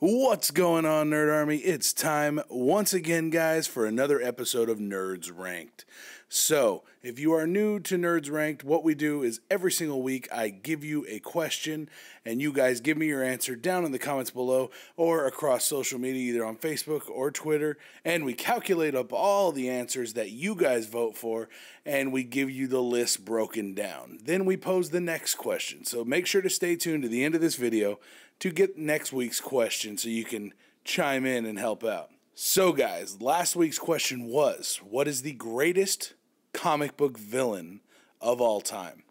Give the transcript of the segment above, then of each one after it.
What's going on, Nerd Army? It's time once again, guys, for another episode of Nerds Ranked. So, if you are new to Nerds Ranked, what we do is every single week I give you a question, and you guys give me your answer down in the comments below or across social media, either on Facebook or Twitter, and we calculate up all the answers that you guys vote for, and we give you the list broken down. Then we pose the next question, so make sure to stay tuned to the end of this video to get next week's question so you can chime in and help out. So guys, last week's question was, what is the greatest comic book villain of all time?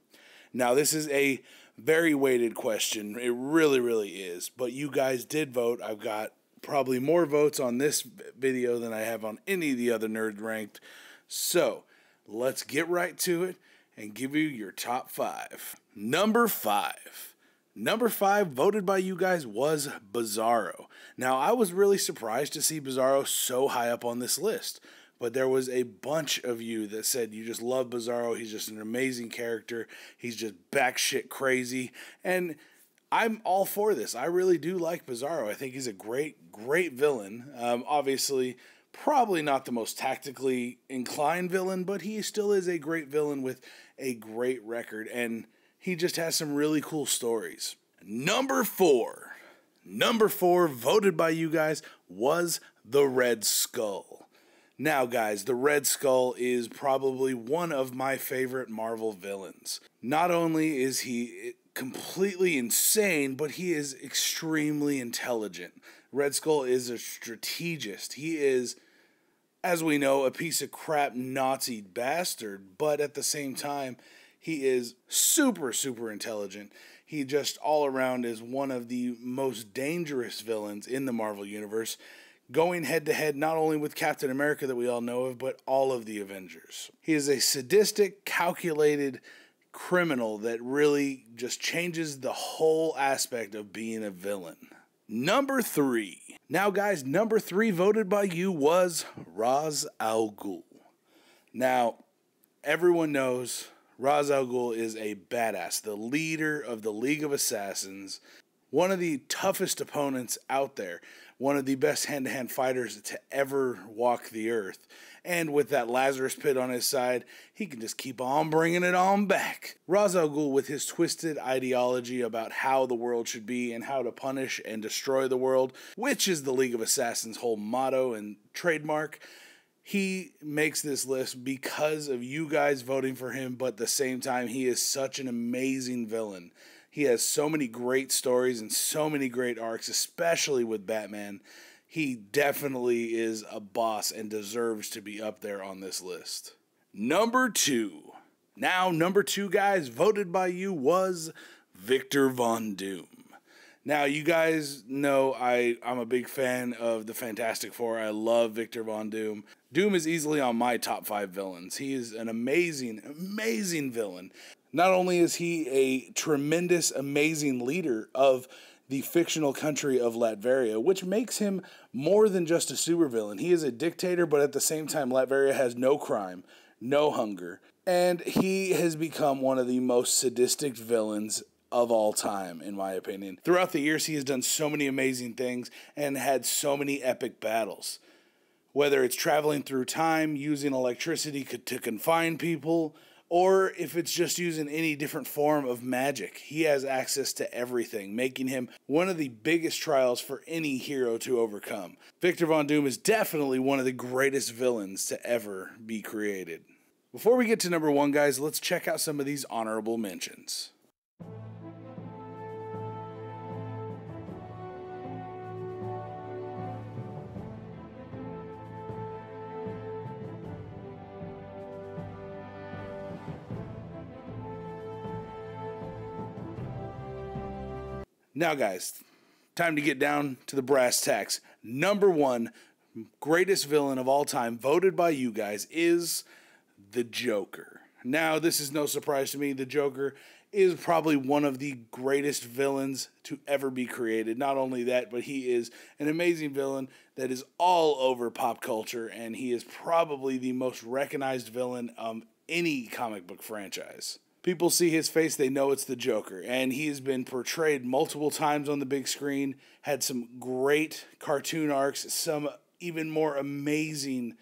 Now this is a very weighted question, it really is, but you guys did vote. I've got probably more votes on this video than I have on any of the other Nerd Ranked. So let's get right to it and give you your top 5. Number 5. Number 5, voted by you guys, was Bizarro. Now, I was really surprised to see Bizarro so high up on this list, but there was a bunch of you that said you just love Bizarro, he's just an amazing character, he's just batshit crazy, and I'm all for this. I really do like Bizarro. I think he's a great villain. Obviously, probably not the most tactically inclined villain, but he still is a great villain with a great record, and he just has some really cool stories. Number 4, voted by you guys, was the Red Skull. Now guys, the Red Skull is probably one of my favorite Marvel villains. Not only is he completely insane, but he is extremely intelligent. Red Skull is a strategist. He is, as we know, a piece of crap Nazi bastard, but at the same time, he is super intelligent. He just all around is one of the most dangerous villains in the Marvel Universe, going head to head not only with Captain America that we all know of, but all of the Avengers. He is a sadistic, calculated criminal that really just changes the whole aspect of being a villain. Number 3. Now guys, number 3 voted by you was Raz Al Ghul. Now, everyone knows Raz Al Ghul is a badass, the leader of the League of Assassins, one of the toughest opponents out there, one of the best hand-to-hand fighters to ever walk the earth. And with that Lazarus pit on his side, he can just keep on bringing it on back. Raz Al Ghul, with his twisted ideology about how the world should be and how to punish and destroy the world, which is the League of Assassins' whole motto and trademark, he makes this list because of you guys voting for him, but at the same time, he is such an amazing villain. He has so many great stories and so many great arcs, especially with Batman. He definitely is a boss and deserves to be up there on this list. Number 2. Now, number 2, guys, voted by you was Victor Von Doom. Now, you guys know I'm a big fan of the Fantastic Four. I love Victor Von Doom. Doom is easily on my top 5 villains. He is an amazing villain. Not only is he a tremendous, amazing leader of the fictional country of Latveria, which makes him more than just a supervillain. He is a dictator, but at the same time, Latveria has no crime, no hunger, and he has become one of the most sadistic villains of all time, in my opinion. Throughout the years, he has done so many amazing things and had so many epic battles. Whether it's traveling through time, using electricity to confine people, or if it's just using any different form of magic, he has access to everything, making him one of the biggest trials for any hero to overcome. Victor Von Doom is definitely one of the greatest villains to ever be created. Before we get to number 1, guys, let's check out some of these honorable mentions. Now guys, time to get down to the brass tacks. Number 1, greatest villain of all time, voted by you guys, is the Joker. Now, this is no surprise to me. The Joker is probably one of the greatest villains to ever be created. Not only that, but he is an amazing villain that is all over pop culture, and he is probably the most recognized villain of any comic book franchise. People see his face, they know it's the Joker, and he has been portrayed multiple times on the big screen, had some great cartoon arcs, some even more amazing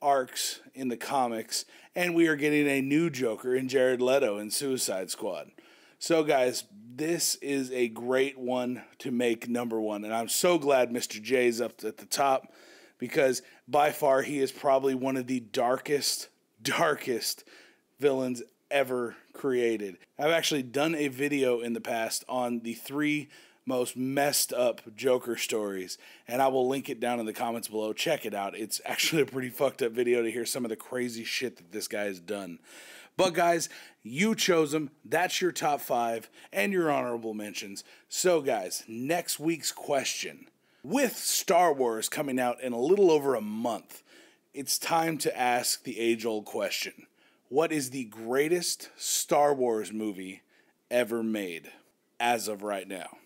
arcs in the comics, and we are getting a new Joker in Jared Leto in Suicide Squad. So guys, this is a great one to make number one, and I'm so glad Mr. J is up at the top, because by far he is probably one of the darkest villains ever created. I've actually done a video in the past on the 3 most messed up Joker stories, and I will link it down in the comments below. Check it out. It's actually a pretty fucked up video to hear some of the crazy shit that this guy has done. But guys, you chose them. That's your top 5 and your honorable mentions. So guys, next week's question. With Star Wars coming out in a little over a month, it's time to ask the age-old question. What is the greatest Star Wars movie ever made as of right now?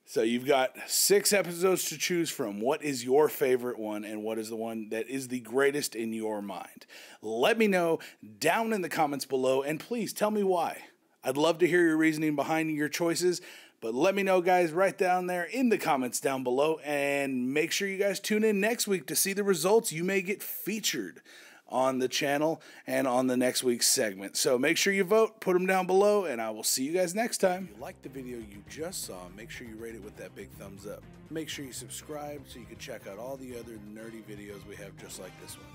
So you've got 6 episodes to choose from. What is your favorite one, and what is the one that is the greatest in your mind? Let me know down in the comments below, and please tell me why. I'd love to hear your reasoning behind your choices, but let me know, guys, right down there in the comments down below, and make sure you guys tune in next week to see the results. You may get featured on the channel and on the next week's segment. So make sure you vote, put them down below, and I will see you guys next time. If you liked the video you just saw, make sure you rate it with that big thumbs up. Make sure you subscribe so you can check out all the other nerdy videos we have just like this one.